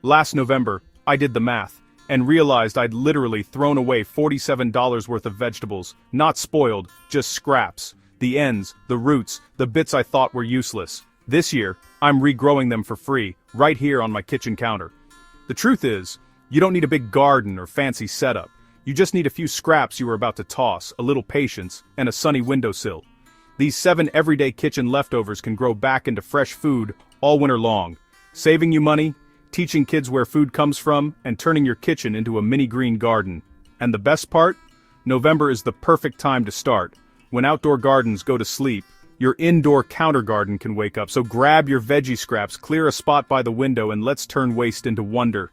Last November, I did the math, and realized I'd literally thrown away $47 worth of vegetables, not spoiled, just scraps. The ends, the roots, the bits I thought were useless. This year, I'm regrowing them for free, right here on my kitchen counter. The truth is, you don't need a big garden or fancy setup. You just need a few scraps you were about to toss, a little patience, and a sunny windowsill. These 7 everyday kitchen leftovers can grow back into fresh food all winter long, saving you money, teaching kids where food comes from, and turning your kitchen into a mini green garden. And the best part? November is the perfect time to start. When outdoor gardens go to sleep, your indoor counter garden can wake up, so grab your veggie scraps, clear a spot by the window, and let's turn waste into wonder.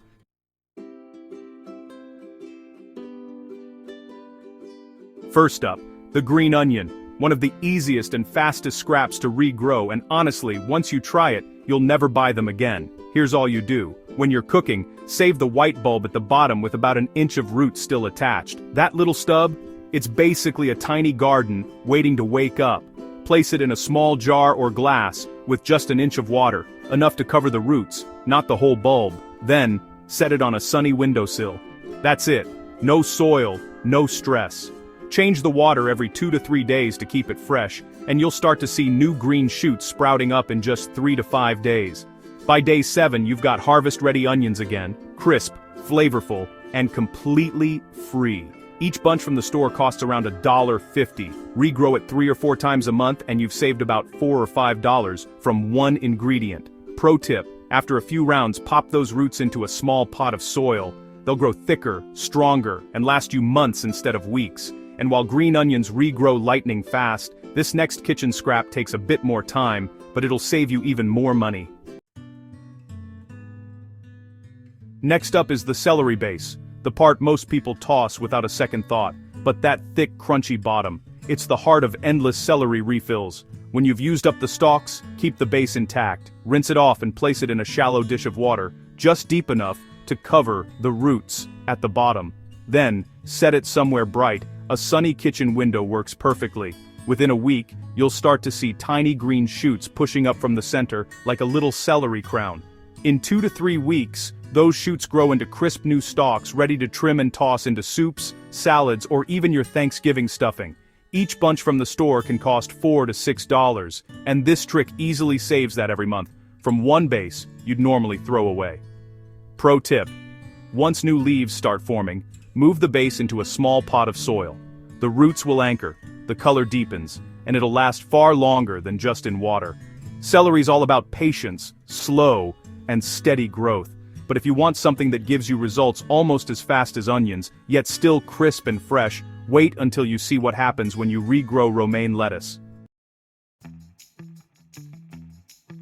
First up, the green onion, one of the easiest and fastest scraps to regrow, and honestly, once you try it, you'll never buy them again. Here's all you do. When you're cooking, save the white bulb at the bottom with about an inch of root still attached. That little stub? It's basically a tiny garden waiting to wake up. Place it in a small jar or glass with just an inch of water, enough to cover the roots, not the whole bulb. Then, set it on a sunny windowsill. That's it. No soil, no stress. Change the water every 2 to 3 days to keep it fresh, and you'll start to see new green shoots sprouting up in just 3 to 5 days. By day 7, you've got harvest-ready onions again, crisp, flavorful, and completely free. Each bunch from the store costs around $1.50. Regrow it 3 or 4 times a month and you've saved about $4 or $5 from one ingredient. Pro tip, after a few rounds, pop those roots into a small pot of soil. They'll grow thicker, stronger, and last you months instead of weeks. And while green onions regrow lightning fast, this next kitchen scrap takes a bit more time, but it'll save you even more money. Next up is the celery base, the part most people toss without a second thought, but that thick, crunchy bottom. It's the heart of endless celery refills. When you've used up the stalks, keep the base intact, rinse it off and place it in a shallow dish of water, just deep enough to cover the roots at the bottom. Then, set it somewhere bright. A sunny kitchen window works perfectly. Within a week, you'll start to see tiny green shoots pushing up from the center like a little celery crown. In 2 to 3 weeks, those shoots grow into crisp new stalks ready to trim and toss into soups, salads, or even your Thanksgiving stuffing. Each bunch from the store can cost $4 to $6, and this trick easily saves that every month, from one base you'd normally throw away. Pro tip: once new leaves start forming, move the base into a small pot of soil. The roots will anchor, the color deepens, and it'll last far longer than just in water. Celery's all about patience, slow, and steady growth. But if you want something that gives you results almost as fast as onions, yet still crisp and fresh, wait until you see what happens when you regrow romaine lettuce.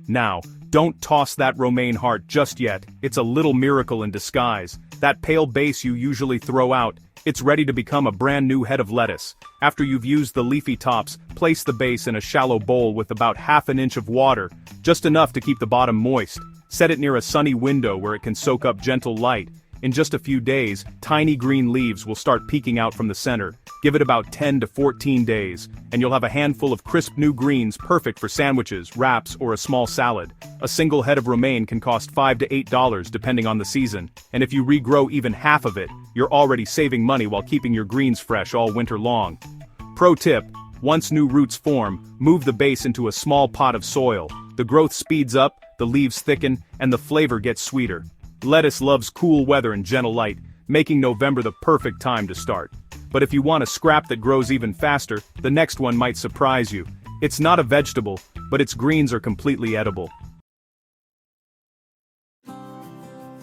Now, don't toss that romaine heart just yet. It's a little miracle in disguise. That pale base you usually throw out, it's ready to become a brand new head of lettuce. After you've used the leafy tops, place the base in a shallow bowl with about ½ an inch of water, just enough to keep the bottom moist. Set it near a sunny window where it can soak up gentle light. In just a few days, tiny green leaves will start peeking out from the center. Give it about 10 to 14 days, and you'll have a handful of crisp new greens perfect for sandwiches, wraps, or a small salad. A single head of romaine can cost $5 to $8 depending on the season, and if you regrow even half of it, you're already saving money while keeping your greens fresh all winter long. Pro tip: once new roots form, move the base into a small pot of soil. The growth speeds up, the leaves thicken, and the flavor gets sweeter. Lettuce loves cool weather and gentle light, making November the perfect time to start. But if you want a scrap that grows even faster, the next one might surprise you. It's not a vegetable, but its greens are completely edible.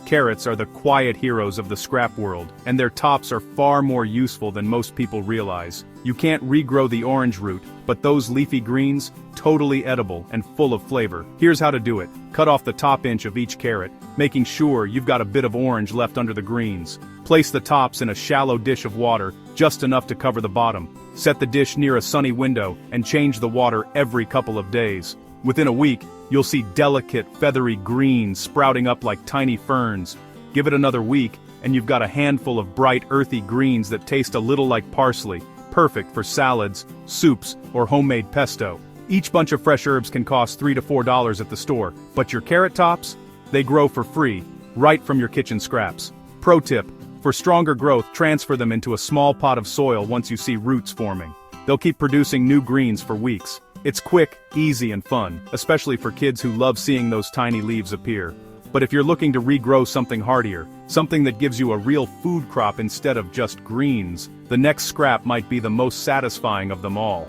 Carrots are the quiet heroes of the scrap world, and their tops are far more useful than most people realize. You can't regrow the orange root, but those leafy greens, totally edible and full of flavor. Here's how to do it. Cut off the top inch of each carrot, making sure you've got a bit of orange left under the greens. Place the tops in a shallow dish of water, just enough to cover the bottom. Set the dish near a sunny window, and change the water every couple of days. Within a week, you'll see delicate, feathery greens sprouting up like tiny ferns. Give it another week, and you've got a handful of bright, earthy greens that taste a little like parsley, perfect for salads, soups, or homemade pesto. Each bunch of fresh herbs can cost $3 to $4 at the store, but your carrot tops? They grow for free, right from your kitchen scraps. Pro tip: for stronger growth, transfer them into a small pot of soil once you see roots forming. They'll keep producing new greens for weeks. It's quick, easy, and fun, especially for kids who love seeing those tiny leaves appear. But if you're looking to regrow something hardier, something that gives you a real food crop instead of just greens, the next scrap might be the most satisfying of them all.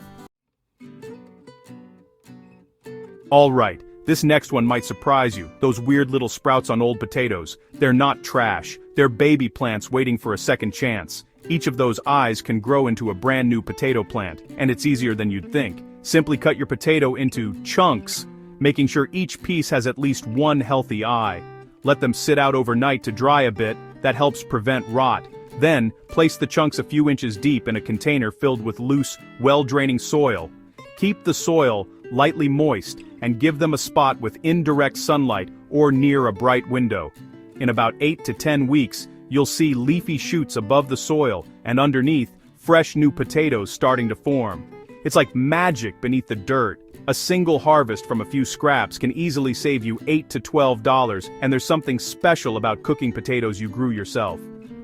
Alright, this next one might surprise you, those weird little sprouts on old potatoes. They're not trash, they're baby plants waiting for a second chance. Each of those eyes can grow into a brand new potato plant, and it's easier than you'd think. Simply cut your potato into chunks, making sure each piece has at least one healthy eye. Let them sit out overnight to dry a bit, that helps prevent rot. Then, place the chunks a few inches deep in a container filled with loose, well-draining soil. Keep the soil lightly moist, and give them a spot with indirect sunlight or near a bright window. In about 8 to 10 weeks, you'll see leafy shoots above the soil, and underneath, fresh new potatoes starting to form. It's like magic beneath the dirt. A single harvest from a few scraps can easily save you $8 to $12, and there's something special about cooking potatoes you grew yourself.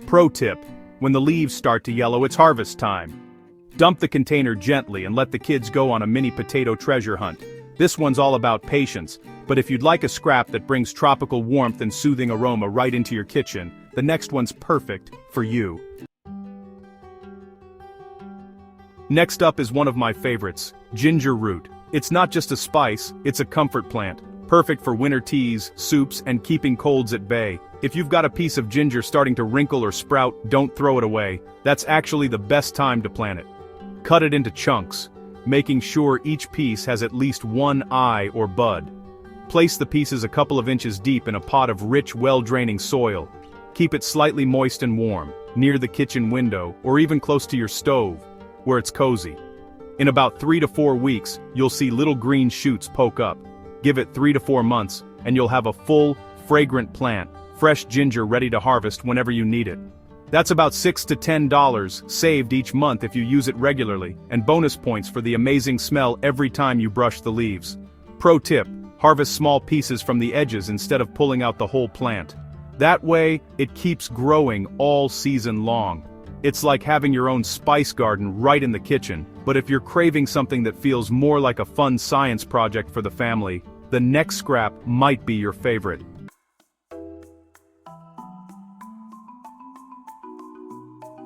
Pro tip: when the leaves start to yellow, it's harvest time. Dump the container gently and let the kids go on a mini potato treasure hunt. This one's all about patience, but if you'd like a scrap that brings tropical warmth and soothing aroma right into your kitchen, the next one's perfect for you. Next up is one of my favorites, ginger root. It's not just a spice, it's a comfort plant, perfect for winter teas, soups, and keeping colds at bay. If you've got a piece of ginger starting to wrinkle or sprout, don't throw it away. That's actually the best time to plant it. Cut it into chunks, making sure each piece has at least one eye or bud. Place the pieces a couple of inches deep in a pot of rich, well-draining soil. Keep it slightly moist and warm, near the kitchen window, or even close to your stove, where it's cozy. In about 3 to 4 weeks, you'll see little green shoots poke up. Give it 3 to 4 months, and you'll have a full, fragrant plant, fresh ginger ready to harvest whenever you need it. That's about $6 to $10 saved each month if you use it regularly, and bonus points for the amazing smell every time you brush the leaves. Pro tip: harvest small pieces from the edges instead of pulling out the whole plant. That way, it keeps growing all season long. It's like having your own spice garden right in the kitchen, but if you're craving something that feels more like a fun science project for the family, the next scrap might be your favorite.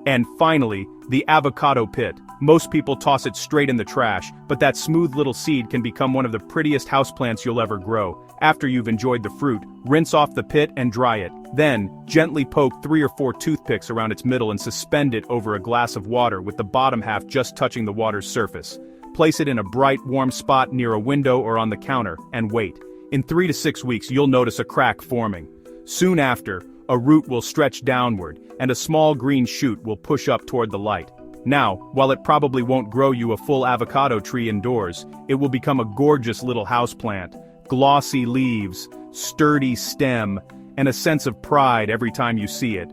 And finally, the avocado pit. Most people toss it straight in the trash, but that smooth little seed can become one of the prettiest houseplants you'll ever grow. After you've enjoyed the fruit, rinse off the pit and dry it. Then, gently poke 3 or 4 toothpicks around its middle and suspend it over a glass of water with the bottom half just touching the water's surface. Place it in a bright, warm spot near a window or on the counter, and wait. In 3 to 6 weeks, you'll notice a crack forming. Soon after, a root will stretch downward, and a small green shoot will push up toward the light. Now, while it probably won't grow you a full avocado tree indoors, it will become a gorgeous little houseplant. Glossy leaves, sturdy stem, and a sense of pride every time you see it.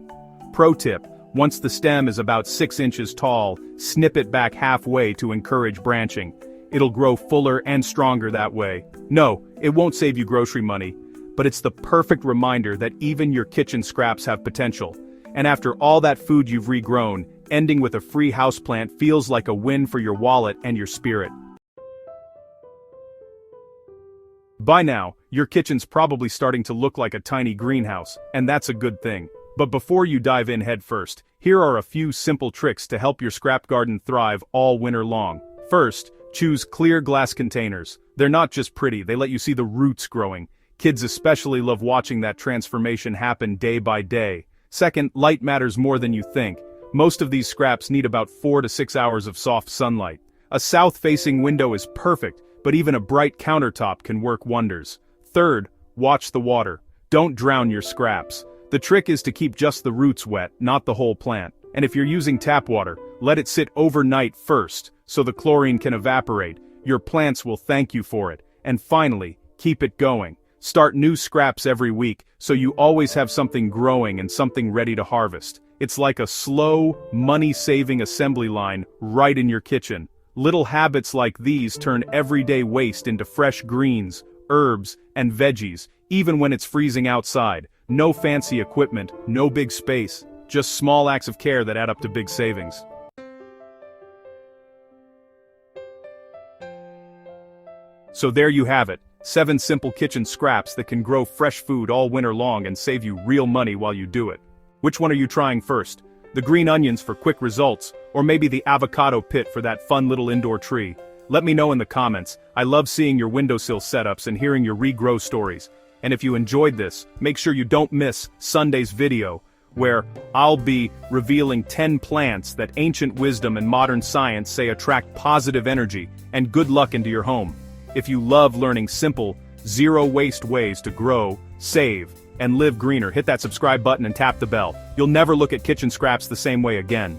Pro tip: once the stem is about 6 inches tall, snip it back halfway to encourage branching. It'll grow fuller and stronger that way. No, it won't save you grocery money, but it's the perfect reminder that even your kitchen scraps have potential. And after all that food you've regrown, ending with a free houseplant feels like a win for your wallet and your spirit. By now, your kitchen's probably starting to look like a tiny greenhouse, and that's a good thing. But before you dive in head first, here are a few simple tricks to help your scrap garden thrive all winter long. First, choose clear glass containers. They're not just pretty, they let you see the roots growing. Kids especially love watching that transformation happen day by day. Second, light matters more than you think. Most of these scraps need about 4 to 6 hours of soft sunlight. A south-facing window is perfect, but even a bright countertop can work wonders. Third, watch the water. Don't drown your scraps. The trick is to keep just the roots wet, not the whole plant. And if you're using tap water, let it sit overnight first, so the chlorine can evaporate. Your plants will thank you for it. And finally, keep it going. Start new scraps every week, so you always have something growing and something ready to harvest. It's like a slow, money-saving assembly line right in your kitchen. Little habits like these turn everyday waste into fresh greens, herbs, and veggies, even when it's freezing outside. No fancy equipment, no big space, just small acts of care that add up to big savings. So there you have it, 7 simple kitchen scraps that can grow fresh food all winter long and save you real money while you do it. Which one are you trying first? The green onions for quick results, or maybe the avocado pit for that fun little indoor tree? Let me know in the comments. I love seeing your windowsill setups and hearing your regrow stories. And if you enjoyed this, make sure you don't miss Sunday's video, where I'll be revealing 10 plants that ancient wisdom and modern science say attract positive energy and good luck into your home. If you love learning simple, zero-waste ways to grow, save, and live greener, hit that subscribe button and tap the bell. You'll never look at kitchen scraps the same way again.